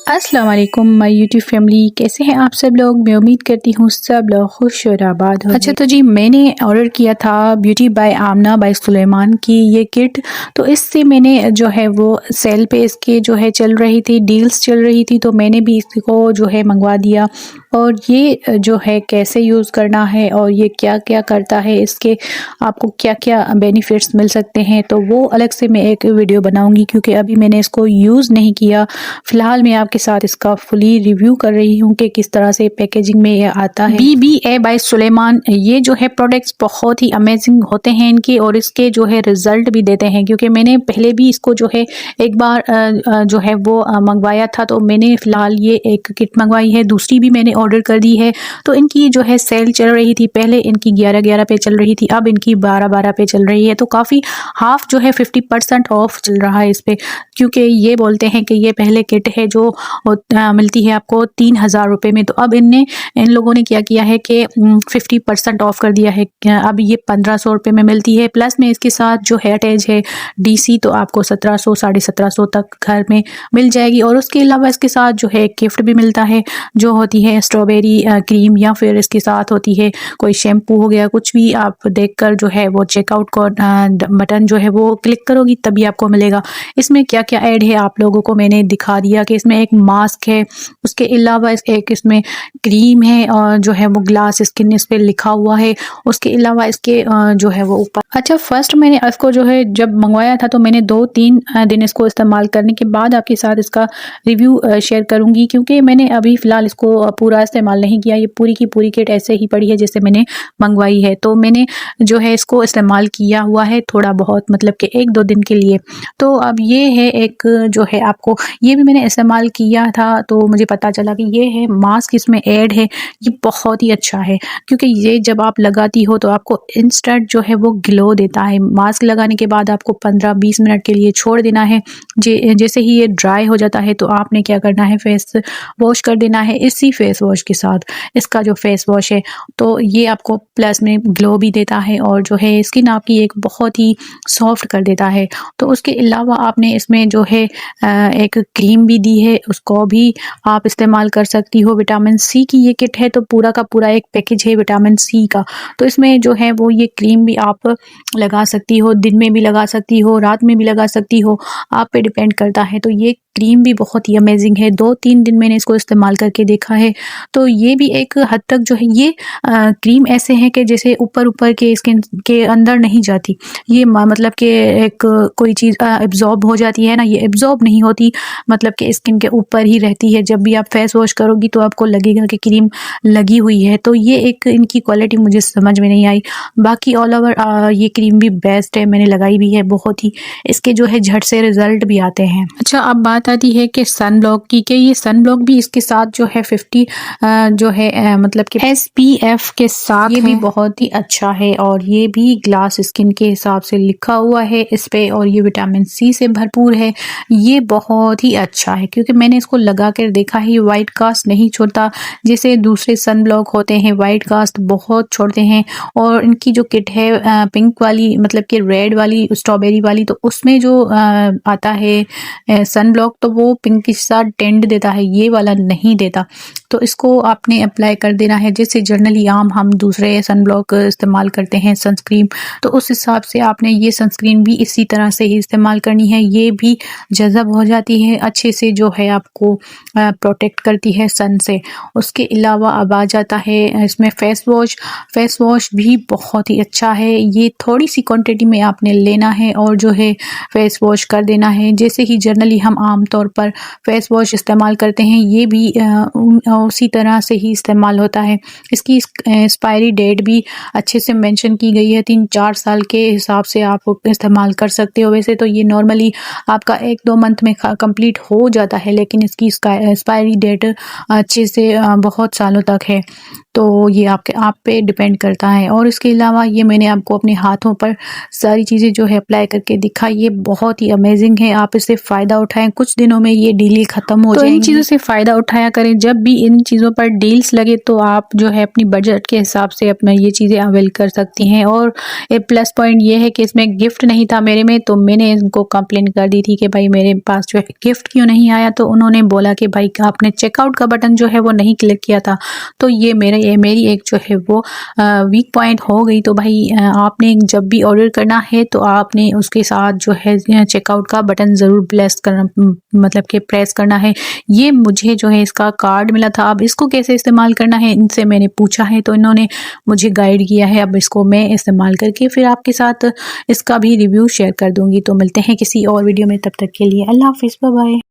अस्सलाम वालेकुम my YouTube family, कैसे हैं आप सब लोग। मैं उम्मीद करती हूँ सब लोग खुश और आबाद हो। अच्छा तो जी, मैंने ऑर्डर किया था ब्यूटी बाय आमना बाय सुलेमान की ये किट। तो इससे मैंने जो है वो सेल पे इसके जो है चल रही थी, डील्स चल रही थी, तो मैंने भी इसको जो है मंगवा दिया। और ये जो है कैसे यूज़ करना है और ये क्या क्या करता है, इसके आपको क्या क्या बेनिफिट्स मिल सकते हैं, तो वो अलग से मैं एक वीडियो बनाऊंगी, क्योंकि अभी मैंने इसको यूज़ नहीं किया। फ़िलहाल मैं आपके साथ इसका फुली रिव्यू कर रही हूँ कि किस तरह से पैकेजिंग में ये आता है। BBA बाय सुलेमान, ये जो है प्रोडक्ट्स बहुत ही अमेजिंग होते हैं इनके, और इसके जो है रिज़ल्ट भी देते हैं, क्योंकि मैंने पहले भी इसको जो है एक बार जो है वो मंगवाया था। तो मैंने फ़िलहाल ये एक किट मंगवाई है, दूसरी भी मैंने ऑर्डर कर दी है। तो इनकी जो है सेल चल रही थी, पहले इनकी 11-11 पे चल रही थी, अब इनकी 12-12 पे चल रही है। तो काफ़ी हाफ जो है 50% ऑफ चल रहा है इस पे, क्योंकि ये बोलते हैं कि ये पहले किट है जो मिलती है आपको 3000 रुपये में। तो अब इन लोगों ने क्या किया है कि 50% ऑफ कर दिया है, अब ये 1500 रुपये में मिलती है। प्लस में इसके साथ जो है अटैच है DC, तो आपको 1700 1750 तक घर में मिल जाएगी। और उसके अलावा इसके साथ जो है गिफ्ट भी मिलता है, जो होती है स्ट्रॉबेरी क्रीम, या फिर इसके साथ होती है कोई शैम्पू हो गया, कुछ भी आप देखकर जो है वो चेकआउट को बटन जो है वो क्लिक करोगी तभी आपको मिलेगा। इसमें क्या क्या ऐड है आप लोगों को मैंने दिखा दिया कि इसमें एक मास्क है, उसके अलावा एक इसमें क्रीम है, और जो है वो ग्लास स्किन इस पे लिखा हुआ है। उसके अलावा इसके जो है वो ऊपर, अच्छा फर्स्ट मैंने इसको जो है जब मंगवाया था तो मैंने 2-3 दिन इसको इस्तेमाल करने के बाद आपके साथ इसका रिव्यू शेयर करूंगी, क्योंकि मैंने अभी फ़िलहाल इसको पूरा इस्तेमाल नहीं किया। ये पूरी की पूरी किट ऐसे ही पड़ी है जैसे मैंने मंगवाई है। तो मैंने जो है इसको इस्तेमाल किया हुआ है थोड़ा बहुत, मतलब कि 1-2 दिन के लिए। तो अब ये है एक जो है आपको, ये भी मैंने इस्तेमाल किया था तो मुझे पता चला कि ये है मास्क इसमें ऐड है। ये बहुत ही अच्छा है, क्योंकि ये जब आप लगाती हो तो आपको इंस्टेंट जो है वो ग्लो देता है। मास्क लगाने के बाद आपको 15-20 मिनट के लिए छोड़ देना है। जैसे ही ये ड्राई हो जाता है तो आपने क्या करना है, फेस वॉश कर देना है इसी फेस वॉश के साथ। इसका जो फेस वॉश है तो ये आपको प्लस में ग्लो भी देता है, और जो है स्किन आपकी एक बहुत ही सॉफ्ट कर देता है। तो उसके अलावा आपने इसमें जो है एक क्रीम भी दी है, उसको भी आप इस्तेमाल कर सकती हो। विटामिन C की ये किट है, तो पूरा का पूरा एक पैकेज है विटामिन C का। तो इसमें जो है वो ये क्रीम भी आप लगा सकती हो, दिन में भी लगा सकती हो, रात में भी लगा सकती हो, आप पे डिपेंड करता है। तो ये क्रीम भी बहुत ही अमेजिंग है, 2-3 दिन मैंने इसको इस्तेमाल करके देखा है। तो ये भी एक हद तक जो है ये क्रीम ऐसे है कि जैसे ऊपर के स्किन के अंदर नहीं जाती, ये मतलब कि एक कोई चीज़ एब्जॉर्ब हो जाती है ना, ये एब्जॉर्ब नहीं होती, मतलब कि स्किन के ऊपर ही रहती है। जब भी आप फेस वॉश करोगी तो आपको लगेगा कि क्रीम लगी हुई है। तो ये एक इनकी क्वालिटी मुझे समझ में नहीं आई। बाकी ऑल ओवर ये क्रीम भी बेस्ट है, मैंने लगाई भी है, बहुत ही इसके जो है झट से रिजल्ट भी आते हैं। अच्छा अब बात आती है कि सन ब्लॉक की, कि ये सन ब्लॉक भी इसके साथ जो है 50 जो है मतलब कि SPF के साथ ये भी बहुत ही अच्छा है, और ये भी ग्लास स्किन के हिसाब से लिखा हुआ है इस पे, और ये विटामिन C से भरपूर है। ये बहुत ही अच्छा है, क्योंकि मैंने इसको लगा कर देखा ही, वाइट कास्ट नहीं छोड़ता जैसे दूसरे सन ब्लॉक होते हैं, वाइट कास्ट बहुत छोड़ते हैं। और इनकी जो किट है पिंक वाली, मतलब कि रेड वाली स्ट्रॉबेरी वाली, तो उसमें जो आता है सन ब्लॉक, तो वो पिंक के साथ टेंट देता है, ये वाला नहीं देता। तो इसको आपने अप्लाई कर देना है, जैसे जनरली आम हम दूसरे सन ब्लॉक इस्तेमाल करते हैं सनस्क्रीन, तो उस हिसाब से आपने ये सनस्क्रीन भी इसी तरह से ही इस्तेमाल करनी है। ये भी जज़ब हो जाती है अच्छे से, जो है आपको प्रोटेक्ट करती है सन से। उसके अलावा अब आ जाता है इसमें फेस वॉश भी बहुत ही अच्छा है। ये थोड़ी सी क्वांटिटी में आपने लेना है और जो है फेस वॉश कर देना है, जैसे ही जनरली हम आम तौर पर फेस वॉश इस्तेमाल करते हैं, ये भी उसी तरह से ही इस्तेमाल होता है। इसकी एक्सपायरी डेट भी अच्छे से मेंशन की गई है, 3-4 साल के हिसाब से आप इस्तेमाल कर सकते हो। वैसे तो ये नॉर्मली आपका 1-2 मंथ में कंप्लीट हो जाता है, लेकिन इसकी एक्सपायरी डेट अच्छे से बहुत सालों तक है। तो ये आप पे डिपेंड करता है। और इसके अलावा ये मैंने आपको अपने हाथों पर सारी चीज़ें जो है अप्लाई करके दिखाई, ये बहुत ही अमेजिंग है। आप इससे फ़ायदा उठाएं, कुछ दिनों में ये डील ख़त्म हो जाएंगी। तो इन चीज़ों से फ़ायदा उठाया करें, जब भी इन चीज़ों चीज़ों पर डील्स लगे तो आप जो है अपनी बजट के हिसाब से अपना ये चीज़ें अवेल कर सकती हैं। और एक प्लस पॉइंट ये है कि इसमें गिफ्ट नहीं था मेरे में, तो मैंने इनको कंप्लेन कर दी थी कि भाई मेरे पास जो है गिफ्ट क्यों नहीं आया। तो उन्होंने बोला कि भाई आपने चेकआउट का बटन जो है वो नहीं क्लिक किया था। तो ये मेरी एक जो है वो वीक पॉइंट हो गई। तो भाई आपने जब भी ऑर्डर करना है तो आपने उसके साथ जो है चेकआउट का बटन ज़रूर मतलब कि प्रेस करना है। ये मुझे जो है इसका कार्ड मिला था, अब इसको कैसे इस्तेमाल करना है इनसे मैंने पूछा है, तो इन्होंने मुझे गाइड किया है। अब इसको मैं इस्तेमाल करके फिर आपके साथ इसका भी रिव्यू शेयर कर दूँगी। तो मिलते हैं किसी और वीडियो में, तब तक के लिए अल्लाह हाफ़िज़, बाय बाय।